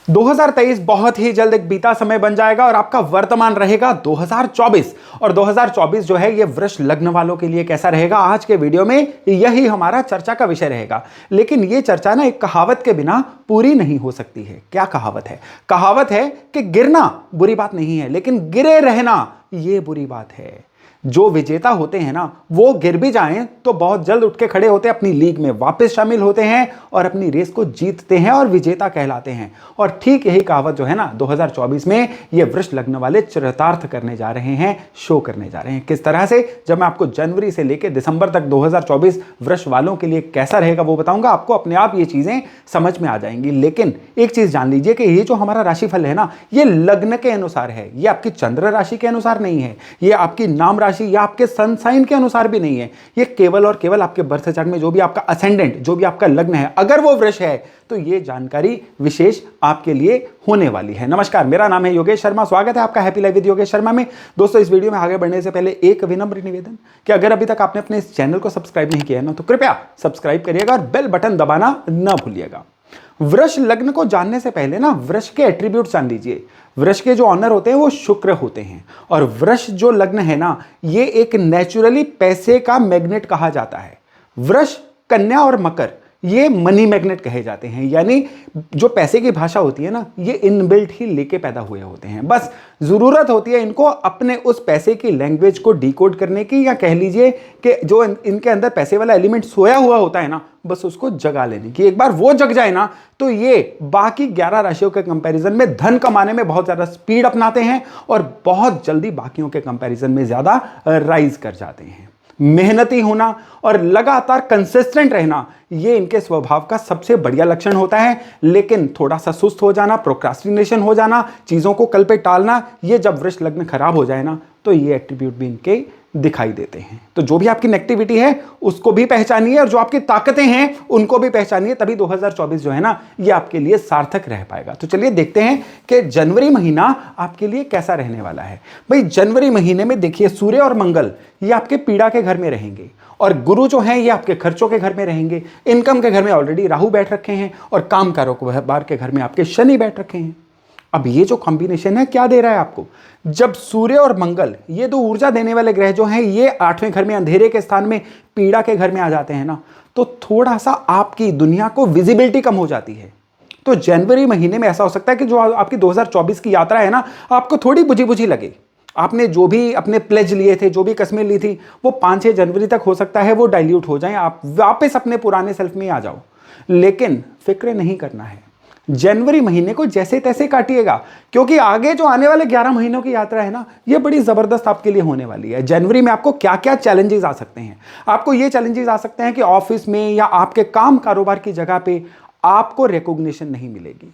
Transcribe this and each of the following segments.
2023 बहुत ही जल्द एक बीता समय बन जाएगा और आपका वर्तमान रहेगा 2024। और 2024 जो है ये वृष लग्न वालों के लिए कैसा रहेगा, आज के वीडियो में यही हमारा चर्चा का विषय रहेगा। लेकिन ये चर्चा ना एक कहावत के बिना पूरी नहीं हो सकती है। क्या कहावत है? कहावत है कि गिरना बुरी बात नहीं है, लेकिन गिरे रहना ये बुरी बात है। जो विजेता होते हैं ना, वो गिर भी जाएं तो बहुत जल्द उठ के खड़े होते हैं, अपनी लीग में वापस शामिल होते हैं और अपनी रेस को जीतते हैं और विजेता कहलाते हैं। और ठीक यही कहावत जो है ना 2024 में ये वृष लग्न वाले चरितार्थ करने जा रहे हैं, शो करने जा रहे हैं। किस तरह से, जब मैं आपको जनवरी से लेकर दिसंबर तक 2024 वृष वालों के लिए कैसा रहेगा वो बताऊंगा। आपको अपने आप ये चीजें समझ में आ जाएंगी। लेकिन एक चीज जान लीजिए कि ये जो हमारा राशिफल है ना, ये लग्न के अनुसार है, ये आपकी चंद्र राशि के अनुसार नहीं है, ये आपकी नाम राशि या आपके सन साइन के अनुसार भी नहीं है। ये केवल और केवल आपके बर्थ चार्ट में जो भी आपका असेंडेंट, जो भी आपका लग्न है, अगर वो वृष है तो ये जानकारी विशेष आपके लिए होने वाली है। नमस्कार, मेरा नाम है योगेश शर्मा। स्वागत है आपका happy life with Yogesh Sharma में। दोस्तों, इस वीडियो में आगे बढ़ने से पहले एक विनम्र निवेदन कि अगर अभी तक आपने अपने इस चैनल को सब्सक्राइब नहीं किया है ना, तो कृपया सब्सक्राइब करिएगा और बेल बटन दबाना ना भूलिएगा। वृष लग्न को जानने से पहले ना वृष के एट्रीब्यूट जान लीजिए। वृष के जो ऑनर होते हैं वो शुक्र होते हैं। और वृष जो लग्न है ना, ये एक नेचुरली पैसे का मैग्नेट कहा जाता है। वृष, कन्या और मकर ये मनी मैग्नेट कहे जाते हैं। यानी जो पैसे की भाषा होती है ना, ये इनबिल्ट ही लेके पैदा हुए होते हैं। बस जरूरत होती है इनको अपने उस पैसे की लैंग्वेज को डिकोड करने की, या कह लीजिए कि जो इनके अंदर पैसे वाला एलिमेंट सोया हुआ होता है ना, बस उसको जगा लेने की। एक बार वो जग जाए ना, तो ये बाकी 11 राशियों के कंपैरिजन में धन कमाने में बहुत ज्यादा स्पीड अपनाते हैं और बहुत जल्दी बाकियों के कंपैरिजन में ज्यादा राइज कर जाते हैं। मेहनती होना और लगातार कंसिस्टेंट रहना ये इनके स्वभाव का सबसे बढ़िया लक्षण होता है। लेकिन थोड़ा सा सुस्त हो जाना, प्रोक्रास्टिनेशन हो जाना, चीजों को कल पे टालना, ये जब वृष लग्न खराब हो जाए ना, तो ये एट्रीब्यूट भी इनके दिखाई देते हैं। तो जो भी आपकी नेगेटिविटी है उसको भी पहचानिए और जो आपकी ताकतें हैं उनको भी पहचानिए, तभी 2024 जो है ना ये आपके लिए सार्थक रह पाएगा। तो चलिए देखते हैं कि जनवरी महीना आपके लिए कैसा रहने वाला है। भाई, जनवरी महीने में देखिए, सूर्य और मंगल ये आपके पीड़ा के घर में रहेंगे और गुरु जो हैं ये आपके खर्चों के घर में रहेंगे। इनकम के घर में ऑलरेडी राहु बैठ रखे हैं और काम कारोबार के घर में आपके शनि बैठ रखे हैं। अब ये जो कॉम्बिनेशन है क्या दे रहा है आपको? जब सूर्य और मंगल ये दो ऊर्जा देने वाले ग्रह जो हैं ये 8वें घर में अंधेरे के स्थान में पीड़ा के घर में आ जाते हैं ना, तो थोड़ा सा आपकी दुनिया को विजिबिलिटी कम हो जाती है। तो जनवरी महीने में ऐसा हो सकता है कि जो आपकी 2024 की यात्रा है ना, आपको थोड़ी बुझी बुझी लगे। आपने जो भी अपने प्लेज लिए थे, जो भी कस्में ली थी, वो 5-6 जनवरी तक हो सकता है वो डाइल्यूट हो जाए, आप वापस अपने पुराने सेल्फ में आ जाओ। लेकिन फिक्र नहीं करना है, जनवरी महीने को जैसे तैसे काटिएगा, क्योंकि आगे जो आने वाले 11 महीनों की यात्रा है ना, ये बड़ी जबरदस्त आपके लिए होने वाली है। जनवरी में आपको क्या क्या चैलेंजेस आ सकते हैं? आपको ये चैलेंजेस आ सकते हैं कि ऑफिस में या आपके काम कारोबार की जगह पे आपको रिकॉग्निशन नहीं मिलेगी।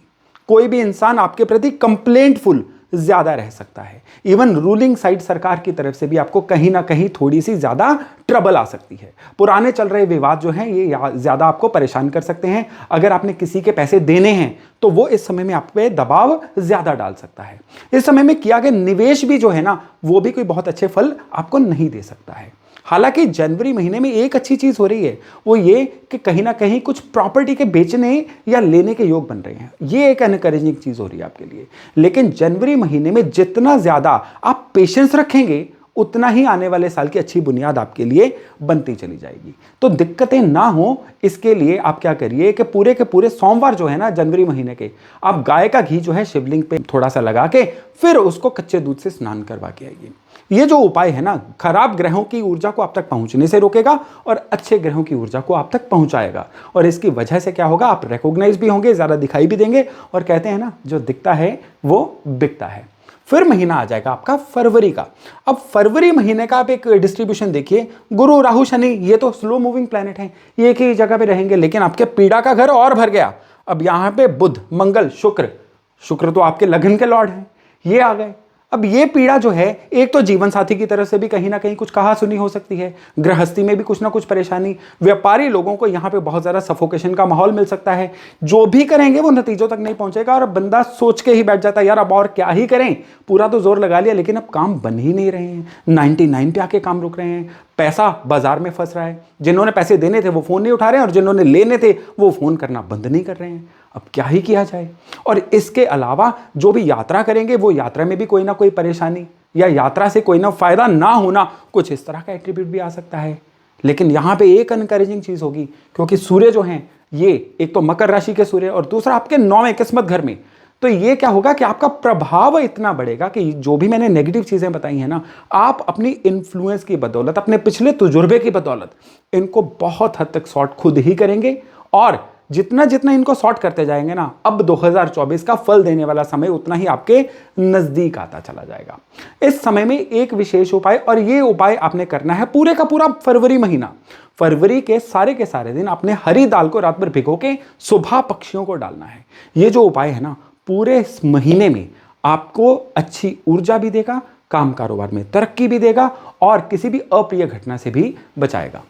कोई भी इंसान आपके प्रति कंप्लेंटफुल ज्यादा रह सकता है। इवन रूलिंग साइड सरकार की तरफ से भी आपको कहीं ना कहीं थोड़ी सी ज्यादा ट्रबल आ सकती है। पुराने चल रहे विवाद जो हैं ये ज्यादा आपको परेशान कर सकते हैं। अगर आपने किसी के पैसे देने हैं तो वो इस समय में आप पे दबाव ज्यादा डाल सकता है। इस समय में किया गया निवेश भी जो है ना, वो भी कोई बहुत अच्छे फल आपको नहीं दे सकता है। हालांकि जनवरी महीने में एक अच्छी चीज हो रही है, वो ये कि कहीं ना कहीं कुछ प्रॉपर्टी के बेचने या लेने के योग बन रहे हैं। ये एक एनकरेजिंग चीज हो रही है आपके लिए। लेकिन जनवरी महीने में जितना ज्यादा आप पेशेंस रखेंगे, उतना ही आने वाले साल की अच्छी बुनियाद आपके लिए बनती चली जाएगी। तो दिक्कतें ना हो, इसके लिए आप क्या करिए कि पूरे के पूरे सोमवार जो है ना जनवरी महीने के, आप गाय का घी जो है शिवलिंग पे थोड़ा सा लगा के फिर उसको कच्चे दूध से स्नान करवा के आइए। ये जो उपाय है ना, खराब ग्रहों की ऊर्जा को आप तक पहुंचने से रोकेगा और अच्छे ग्रहों की ऊर्जा को आप तक पहुंचाएगा। और इसकी वजह से क्या होगा, आप रिकॉग्नाइज भी होंगे, ज्यादा दिखाई भी देंगे। और कहते हैं ना, जो दिखता है वो बिकता है। फिर महीना आ जाएगा आपका फरवरी का। अब फरवरी महीने का आप एक डिस्ट्रीब्यूशन देखिए। गुरु, राहु, शनि ये तो स्लो मूविंग प्लैनेट हैं, ये एक ही जगह पे रहेंगे। लेकिन आपके पीड़ा का घर और भर गया। अब यहां पे बुध, मंगल, शुक्र तो आपके लगन के लॉर्ड हैं, ये आ गए। अब ये पीड़ा जो है, एक तो जीवन साथी की तरफ से भी कहीं ना कहीं कुछ कहा सुनी हो सकती है, गृहस्थी में भी कुछ ना कुछ परेशानी, व्यापारी लोगों को यहां पे बहुत ज्यादा सफोकेशन का माहौल मिल सकता है। जो भी करेंगे वो नतीजों तक नहीं पहुंचेगा और बंदा सोच के ही बैठ जाता है, यार अब और क्या ही करें, पूरा तो जोर लगा लिया लेकिन अब काम बन ही नहीं रहे हैं, 99 पे आके काम रुक रहे हैं, पैसा बाजार में फंस रहा है। जिन्होंने पैसे देने थे वो फोन नहीं उठा रहे हैं और जिन्होंने लेने थे वो फोन करना बंद नहीं कर रहे हैं। अब क्या ही किया जाए। और इसके अलावा जो भी यात्रा करेंगे वो यात्रा में भी कोई ना कोई परेशानी या यात्रा से कोई ना फायदा ना होना, कुछ इस तरह का एट्रीब्यूट भी आ सकता है। लेकिन यहां पे एक एनकरेजिंग चीज होगी, क्योंकि सूर्य जो हैं ये एक तो मकर राशि के सूर्य और दूसरा आपके 9वें किस्मत घर में, तो ये क्या होगा कि आपका प्रभाव इतना बढ़ेगा कि जो भी मैंने नेगेटिव चीजें बताई हैं ना, आप अपनी इन्फ्लुएंस की बदौलत, अपने पिछले तजुर्बे की बदौलत इनको बहुत हद तक सॉर्ट खुद ही करेंगे। और जितना जितना इनको सॉर्ट करते जाएंगे ना, अब 2024 का फल देने वाला समय उतना ही आपके नजदीक आता चला जाएगा। इस समय में एक विशेष उपाय, और ये उपाय आपने करना है पूरे का पूरा फरवरी महीना। फरवरी के सारे दिन आपने हरी दाल को रात भर भिगो के सुबह पक्षियों को डालना है। ये जो उपाय है ना, पूरे इस महीने में आपको अच्छी ऊर्जा भी देगा, काम कारोबार में तरक्की भी देगा और किसी भी अप्रिय घटना से भी बचाएगा।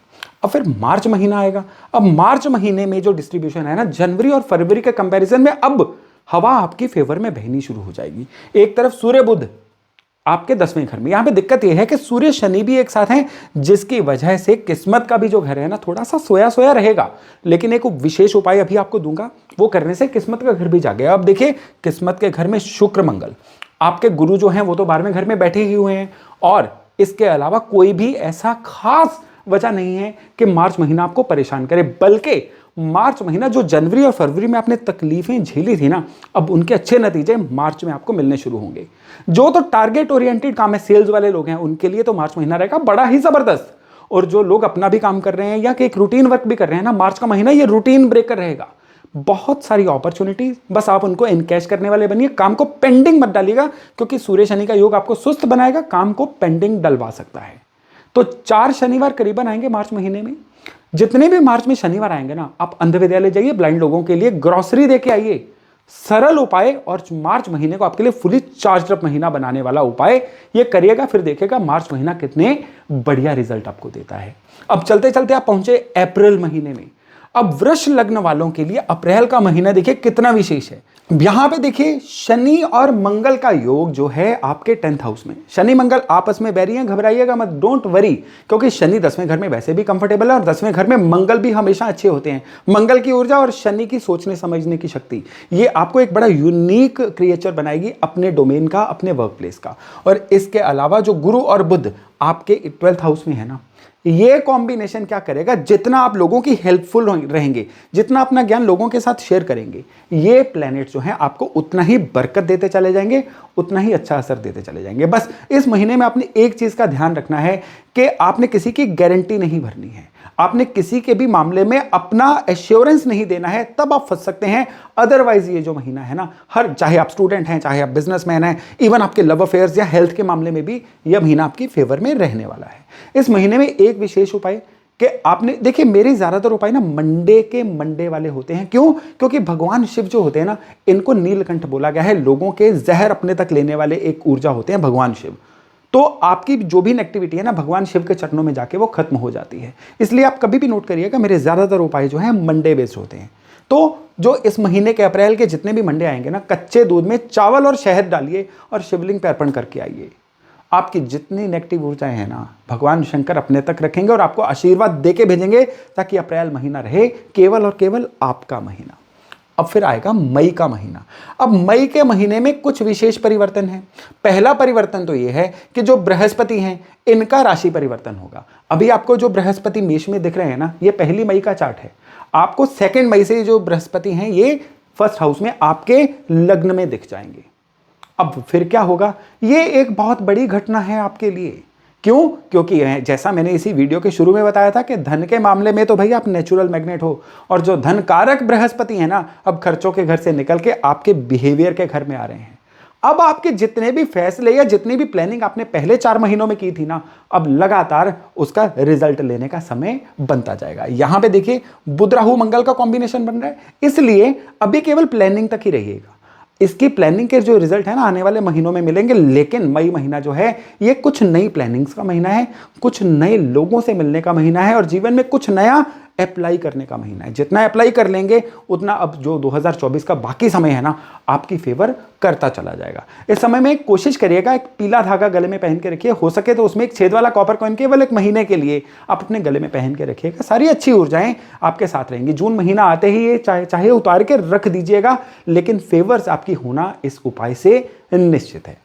अब फिर मार्च महीना आएगा। अब मार्च महीने में जो डिस्ट्रीब्यूशन है ना, जनवरी और फरवरी के कंपैरिजन में अब हवा आपकी फेवर में बहनी शुरू हो जाएगी। एक तरफ सूर्य बुध आपके 10वें घर में, यहां पे दिक्कत यह है कि सूर्य शनि भी एक साथ हैं, जिसकी वजह से किस्मत का भी जो घर है ना, थोड़ा सा सोया सोया रहेगा। लेकिन एक विशेष उपाय अभी आपको दूंगा, वो करने से किस्मत का घर भी जागेगा। अब देखिए, किस्मत के घर में शुक्र मंगल, आपके गुरु जो हैं वो तो 12वें घर में बैठे ही हुए हैं, और इसके अलावा कोई भी ऐसा खास वजह नहीं है कि मार्च महीना आपको परेशान करे। बल्कि मार्च महीना, जो जनवरी और फरवरी में आपने तकलीफें झेली थी ना, अब उनके अच्छे नतीजे मार्च में आपको मिलने शुरू होंगे। जो तो टारगेट ओरिएंटेड काम है, सेल्स वाले लोग हैं, उनके लिए तो मार्च महीना रहेगा बड़ा ही जबरदस्त। और जो लोग अपना भी काम कर रहे हैं या कि एक रूटीन वर्क भी कर रहे हैं ना, मार्च का महीना ये रूटीन ब्रेकर रहेगा। बहुत सारी अपॉर्चुनिटी, बस आप उनको इनकैश करने वाले बनिए। काम को पेंडिंग मत डालिएगा, क्योंकि सूर्य शनि का योग आपको सुस्त बनाएगा, काम को पेंडिंग डलवा सकता है। तो 4 शनिवार करीबन आएंगे मार्च महीने में। जितने भी मार्च में शनिवार आएंगे ना, आप अंध विद्यालय जाइए, ब्लाइंड लोगों के लिए ग्रोसरी देके आइए। सरल उपाय और मार्च महीने को आपके लिए फुली चार्ज अप महीना बनाने वाला उपाय ये करिएगा, फिर देखिएगा मार्च महीना कितने बढ़िया रिजल्ट आपको देता है। अब चलते चलते आप पहुंचे अप्रैल महीने में। अब वृष लग्न वालों के लिए अप्रैल का महीना देखिए कितना विशेष है। यहां पे देखिए, शनि और मंगल का योग जो है आपके 10th हाउस में। शनि मंगल आपस में बैरी हैं, घबराइएगा मत, डोंट वरी, क्योंकि शनि 10वें घर में वैसे भी कंफर्टेबल है और 10वें घर में मंगल भी हमेशा अच्छे होते हैं। मंगल की ऊर्जा और शनि की सोचने समझने की शक्ति, ये आपको एक बड़ा यूनिक क्रिएचर बनाएगी अपने डोमेन का, अपने वर्क प्लेस का। और इसके अलावा जो गुरु और बुध आपके 12th हाउस में है ना, ये कॉम्बिनेशन क्या करेगा, जितना आप लोगों की हेल्पफुल रहेंगे, जितना अपना ज्ञान लोगों के साथ शेयर करेंगे, ये प्लैनेट जो हैं आपको उतना ही बरकत देते चले जाएंगे, उतना ही अच्छा असर देते चले जाएंगे। बस इस महीने में आपने एक चीज का ध्यान रखना है कि आपने किसी की गारंटी नहीं भरनी है, आपने किसी के भी मामले में अपना एश्योरेंस नहीं देना है, तब आप फंस सकते हैं। अदरवाइज ये जो महीना है ना, हर, चाहे आप स्टूडेंट हैं, चाहे आप बिजनेसमैन हैं, इवन आपके लव अफेयर्स या हेल्थ के मामले में भी यह महीना आपकी फेवर में रहने वाला है। इस महीने में एक विशेष उपाय कि आपने, देखिए मेरे ज्यादातर उपाय ना मंडे के मंडे वाले होते हैं। क्यों? क्योंकि भगवान शिव जो होते हैं ना, इनको नीलकंठ बोला गया है। लोगों के जहर अपने तक लेने वाले एक ऊर्जा होते हैं भगवान शिव। तो आपकी जो भी नेगेटिविटी है ना, भगवान शिव के चरणों में जाके वो खत्म हो जाती है। इसलिए आप कभी भी नोट करिएगा, मेरे ज्यादातर उपाय जो हैं मंडे बेस्ड होते हैं। तो जो इस महीने के अप्रैल के जितने भी मंडे आएंगे ना, कच्चे दूध में चावल और शहद डालिए और शिवलिंग पे अर्पण करके आइए। आपकी जितनी नेगेटिव ऊर्जाएं हैं ना, भगवान शंकर अपने तक रखेंगे और आपको आशीर्वाद देके भेजेंगे, ताकि अप्रैल महीना रहे केवल और केवल आपका महीना। अब फिर आएगा मई का महीना। अब मई के महीने में कुछ विशेष परिवर्तन है। पहला परिवर्तन तो यह है कि जो बृहस्पति हैं, इनका राशि परिवर्तन होगा। अभी आपको जो बृहस्पति मेष में दिख रहे हैं ना, ये 1 मई का चार्ट है। आपको 2 मई से जो बृहस्पति हैं, ये 1st हाउस में आपके लग्न में दिख जाएंगे। अब फिर क्या होगा, ये एक बहुत बड़ी घटना है आपके लिए। क्यों? क्योंकि जैसा मैंने इसी वीडियो के शुरू में बताया था कि धन के मामले में तो भाई आप नेचुरल मैग्नेट हो, और जो धन कारक बृहस्पति है ना, अब खर्चों के घर से निकल के आपके बिहेवियर के घर में आ रहे हैं। अब आपके जितने भी फैसले या जितनी भी प्लानिंग आपने पहले 4 महीनों में की थी ना, अब लगातार उसका रिजल्ट लेने का समय बनता जाएगा। यहां पे देखिए, बुध राहु मंगल का कॉम्बिनेशन बन रहा है, इसलिए अभी केवल प्लानिंग तक ही रहिएगा। इसकी प्लानिंग के जो रिजल्ट है ना, आने वाले महीनों में मिलेंगे। लेकिन मई महीना जो है, ये कुछ नई प्लानिंग्स का महीना है, कुछ नए लोगों से मिलने का महीना है, और जीवन में कुछ नया अप्लाई करने का महीना है। जितना अप्लाई कर लेंगे उतना अब जो 2024 का बाकी समय है ना, आपकी फेवर करता चला जाएगा। इस समय में कोशिश करिएगा एक पीला धागा गले में पहन के रखिए, हो सके तो उसमें एक छेद वाला कॉपर कॉइन केवल एक महीने के लिए आप अपने गले में पहन के रखिएगा। सारी अच्छी ऊर्जाएं आपके साथ रहेंगी। जून महीना आते ही ये चाहे उतार के रख दीजिएगा, लेकिन फेवर्स आपकी होना इस उपाय से निश्चित है।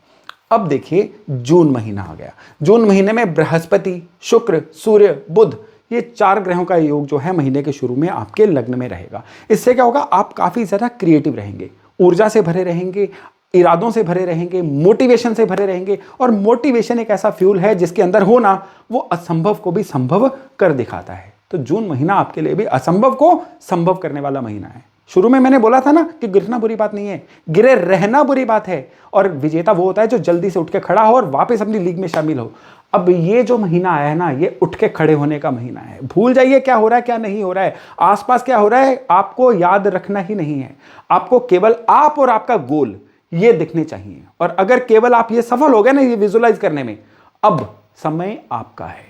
अब देखिए जून महीना आ गया। जून महीने में बृहस्पति, शुक्र, सूर्य, बुध, ये 4 ग्रहों का योग जो है महीने के शुरू में आपके लग्न में रहेगा। इससे क्या होगा, आप काफी ज्यादा क्रिएटिव रहेंगे, ऊर्जा से भरे रहेंगे, इरादों से भरे रहेंगे, मोटिवेशन से भरे रहेंगे। और मोटिवेशन एक ऐसा फ्यूल है जिसके अंदर होना वो असंभव को भी संभव कर दिखाता है। तो जून महीना आपके लिए भी असंभव को संभव करने वाला महीना है। शुरू में मैंने बोला था ना कि गिरना बुरी बात नहीं है, गिरे रहना बुरी बात है। और विजेता वो होता है जो जल्दी से उठ के खड़ा हो और वापस अपनी लीग में शामिल हो। अब ये जो महीना आया है ना, ये उठ के खड़े होने का महीना है। भूल जाइए क्या हो रहा है क्या नहीं हो रहा है, आसपास क्या हो रहा है आपको याद रखना ही नहीं है। आपको केवल आप और आपका गोल ये दिखने चाहिए। और अगर केवल आप ये सफल हो गए ना ये विजुअलाइज करने में, अब समय आपका है।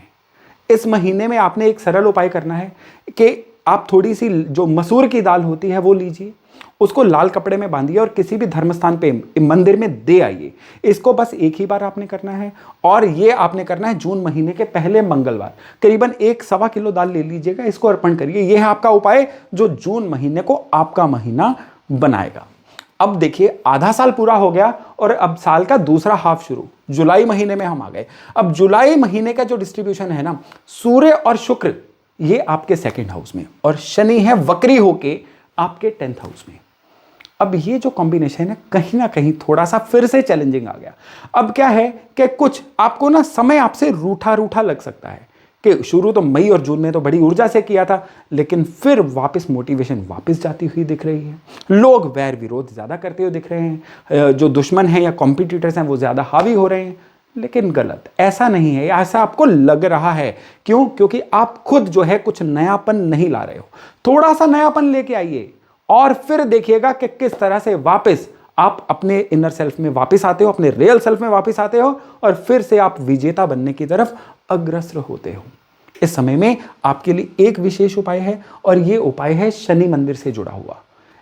इस महीने में आपने एक सरल उपाय करना है कि आप थोड़ी सी जो मसूर की दाल होती है वो लीजिए, उसको लाल कपड़े में बांधिए और किसी भी धर्म स्थान पे मंदिर में दे आइए। इसको बस एक ही बार आपने करना है और ये आपने करना है जून महीने के पहले मंगलवार। करीबन 1-1.25 किलो दाल ले लीजिएगा, इसको अर्पण करिए। यह है आपका उपाय जो जून महीने को आपका महीना बनाएगा। अब देखिए आधा साल पूरा हो गया और अब साल का दूसरा हाफ शुरू, जुलाई महीने में हम आ गए। अब जुलाई महीने का जो डिस्ट्रीब्यूशन है ना, सूर्य और शुक्र ये आपके 2nd हाउस में और शनि है वक्री होके आपके 10th हाउस में। अब ये जो कॉम्बिनेशन है कहीं ना कहीं थोड़ा सा फिर से चैलेंजिंग आ गया। अब क्या है कि कुछ आपको ना समय आपसे रूठा रूठा लग सकता है कि शुरू तो मई और जून में तो बड़ी ऊर्जा से किया था, लेकिन फिर वापस मोटिवेशन वापस जाती हुई दिख रही है। लोग वैर विरोध ज़्यादा करते हुए दिख रहे हैं, जो दुश्मन हैं या कॉम्पिटिटर्स हैं वो ज़्यादा हावी हो रहे हैं। लेकिन गलत, ऐसा नहीं है, ऐसा आपको लग रहा है। क्यों? क्योंकि आप खुद जो है कुछ नयापन नहीं ला रहे हो। थोड़ा सा नयापन लेके आइए और फिर देखिएगा कि किस तरह से वापस आप अपने इनर सेल्फ में वापस आते हो, अपने रियल सेल्फ में वापस आते हो और फिर से आप विजेता बनने की तरफ अग्रसर होते हो। इस समय में आपके लिए एक विशेष उपाय है और यह उपाय है शनि मंदिर से जुड़ा हुआ।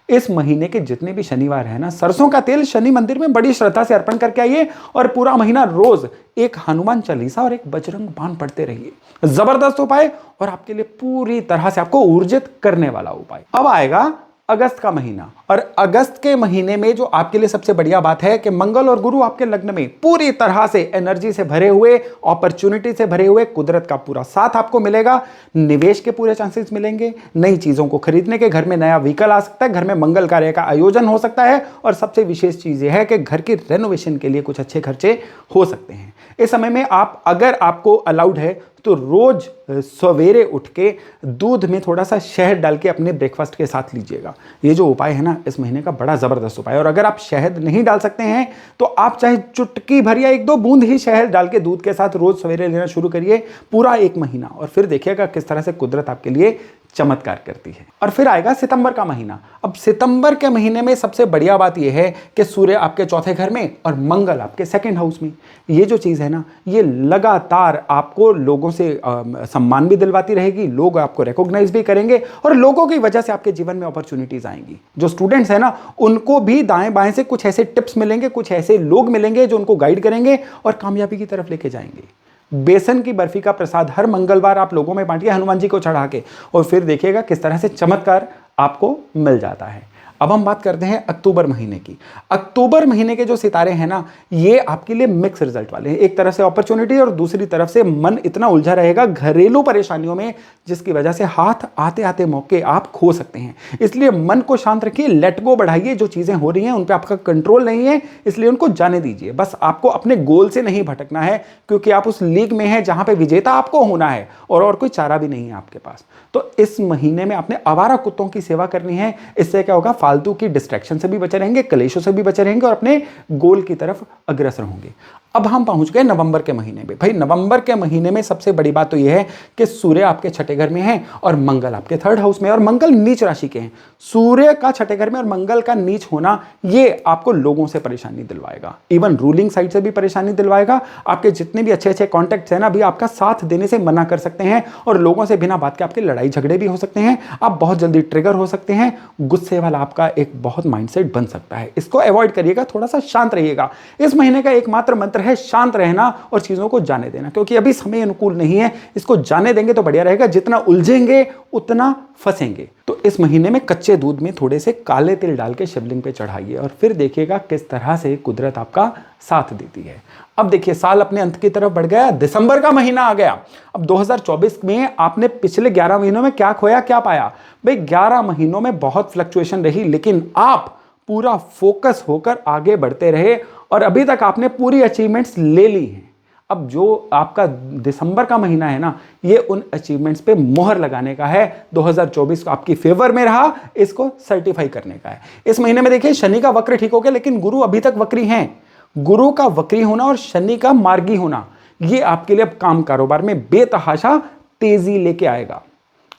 इस महीने के जितने भी शनिवार है ना, सरसों का तेल शनि मंदिर में बड़ी श्रद्धा से अर्पण करके आइए और पूरा महीना रोज एक हनुमान चालीसा और एक बजरंग बाण पढ़ते रहिए। जबरदस्त उपाय और आपके लिए पूरी तरह से आपको ऊर्जित करने वाला उपाय। अब आएगा अगस्त का महीना और अगस्त के महीने में जो आपके लिए सबसे बढ़िया बात है कि मंगल और गुरु आपके लग्न में पूरी तरह से एनर्जी से भरे हुए, अपॉर्चुनिटी से भरे हुए, कुदरत का पूरा साथ आपको मिलेगा। निवेश के पूरे चांसेस मिलेंगे, नई चीजों को खरीदने के, घर में नया व्हीकल आ सकता है, घर में मंगल कार्य का आयोजन हो सकता है और सबसे विशेष चीज यह है कि घर की रेनोवेशन के लिए कुछ अच्छे खर्चे हो सकते हैं। इस समय में आप, अगर आपको अलाउड है तो रोज सवेरे उठ के दूध में थोड़ा सा शहद डाल के अपने ब्रेकफास्ट के साथ लीजिएगा। ये जो उपाय है ना इस महीने का बड़ा जबरदस्त उपाय है। और अगर आप शहद नहीं डाल सकते हैं तो आप चाहे चुटकी भर या 1-2 बूंद ही शहद डाल के दूध के साथ रोज सवेरे लेना शुरू करिए पूरा 1 महीना और फिर देखिएगा किस तरह से कुदरत आपके लिए चमत्कार करती है। और फिर आएगा सितंबर का महीना। अब सितंबर के महीने में सबसे बढ़िया बात यह है कि सूर्य आपके 4थे घर में और मंगल आपके 2nd हाउस में। ये जो चीज है ना, ये लगातार आपको लोगों से सम्मान भी दिलवाती रहेगी, लोग आपको रिकॉग्नाइज भी करेंगे और लोगों की वजह से आपके जीवन में अपॉर्चुनिटीज आएंगी। जो स्टूडेंट्स हैं ना, उनको भी दाएं बाएं से कुछ ऐसे टिप्स मिलेंगे, कुछ ऐसे लोग मिलेंगे जो उनको गाइड करेंगे और कामयाबी की तरफ लेके जाएंगे। बेसन की बर्फी का प्रसाद हर मंगलवार आप लोगों में बांटिए हनुमान जी को चढ़ा के और फिर देखिएगा किस तरह से चमत्कार आपको मिल जाता है। अब हम बात करते हैं अक्टूबर महीने की। अक्टूबर महीने के जो सितारे हैं ना, ये आपके लिए मिक्स रिजल्ट वाले हैं। एक तरफ से अपॉर्चुनिटी और दूसरी तरफ से मन इतना उलझा रहेगा घरेलू परेशानियों में जिसकी वजह से हाथ आते आते मौके आप खो सकते हैं। इसलिए मन को शांत रखिए, लेट गो बढ़ाइए। जो चीजें हो रही हैं उन पर आपका कंट्रोल नहीं है, इसलिए उनको जाने दीजिए। बस आपको अपने गोल से नहीं भटकना है क्योंकि आप उस लीग में हैं जहां पे विजेता आपको होना है और कोई चारा भी नहीं है आपके पास। तो इस महीने में आपने आवारा कुत्तों की सेवा करनी है। इससे क्या होगा, फालतू की डिस्ट्रैक्शन से भी बचे रहेंगे, कलेशों से भी बचे रहेंगे और अपने गोल की तरफ अग्रसर होंगे। अब हम पहुंच गए नवंबर के महीने में। भाई नवंबर के महीने में सबसे बड़ी बात तो यह है कि सूर्य आपके छठे घर में है और मंगल आपके थर्ड हाउस में, और मंगल नीच राशि के हैं। सूर्य का छठे घर में और मंगल का नीच होना ये आपको लोगों से परेशानी दिलवाएगा, इवन रूलिंग साइड से भी परेशानी दिलवाएगा। आपके जितने भी अच्छे अच्छे कॉन्टैक्ट्स हैं ना, अभी आपका साथ देने से मना कर सकते हैं और लोगों से बिना बात के आपके लड़ाई झगड़े भी हो सकते हैं। आप बहुत जल्दी ट्रिगर हो सकते हैं, गुस्से वाला आपका एक बहुत माइंडसेट बन सकता है। इसको अवॉइड करिएगा, थोड़ा सा शांत रहिएगा। इस महीने का एकमात्र मंत्र है शांत रहना और चीजों को जाने देना, क्योंकि अभी समय अनुकूल नहीं है। इसको जाने देंगे तो बढ़िया रहेगा, जितना उलझेंगे उतना फंसेंगे। तो इस महीने में कच्चे दूध में थोड़े से काले तिल डाल के शिवलिंग पे चढ़ाइए और फिर देखिएगा किस तरह से कुदरत आपका साथ देती है। अब देखिए साल अपने अंत की तरफ बढ़ गया, दिसंबर का महीना आ गया। अब 2024 में आपने पिछले 11 महीनों में क्या खोया क्या पाया? भाई 11 महीनों में बहुत फ्लक्चुएशन रही, लेकिन आप पूरा फोकस होकर आगे बढ़ते रहे और अभी तक आपने पूरी अचीवमेंट्स ले ली हैं। अब जो आपका दिसंबर का महीना है ना, ये उन अचीवमेंट्स पे मोहर लगाने का है। 2024 आपकी फेवर में रहा, इसको सर्टिफाई करने का है। इस महीने में देखिए शनि का वक्र ठीक हो गया, लेकिन गुरु अभी तक वक्री हैं। गुरु का वक्री होना और शनि का मार्गी होना, ये आपके लिए अब काम कारोबार में बेतहाशा तेजी लेके आएगा।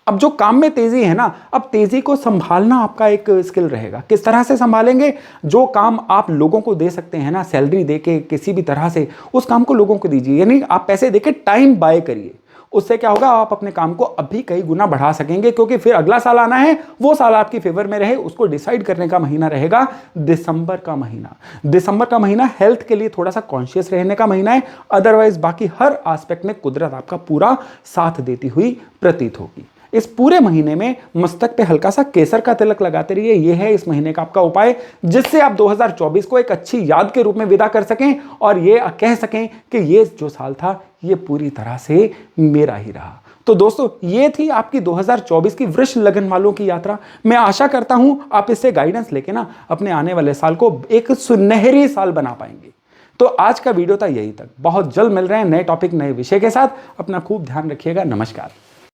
अब जो काम में तेजी है ना, अब तेजी को संभालना आपका एक स्किल रहेगा। किस तरह से संभालेंगे? जो काम आप लोगों को दे सकते हैं ना, सैलरी देके किसी भी तरह से, उस काम को लोगों को दीजिए। यानी आप पैसे देके टाइम बाय करिए। उससे क्या होगा, आप अपने काम को अभी कई गुना बढ़ा सकेंगे, क्योंकि फिर अगला साल आना है, वो साल आपकी फेवर में रहे, उसको डिसाइड करने का महीना रहेगा दिसंबर का महीना। दिसंबर का महीना हेल्थ के लिए थोड़ा सा कॉन्शियस रहने का महीना है। अदरवाइज बाकी हर एस्पेक्ट में कुदरत आपका पूरा साथ देती हुई प्रतीत होगी। इस पूरे महीने में मस्तक पे हल्का सा केसर का तिलक लगाते रहिए। यह है इस महीने का आपका उपाय, जिससे आप 2024 को एक अच्छी याद के रूप में विदा कर सकें और ये कह सकें कि ये जो साल था ये पूरी तरह से मेरा ही रहा। तो दोस्तों ये थी आपकी 2024 की वृष लगन वालों की यात्रा। मैं आशा करता हूं आप इससे गाइडेंस लेके ना अपने आने वाले साल को एक सुनहरी साल बना पाएंगे। तो आज का वीडियो था यही तक। बहुत जल्द मिल रहे हैं नए टॉपिक नए विषय के साथ। अपना खूब ध्यान रखिएगा। नमस्कार।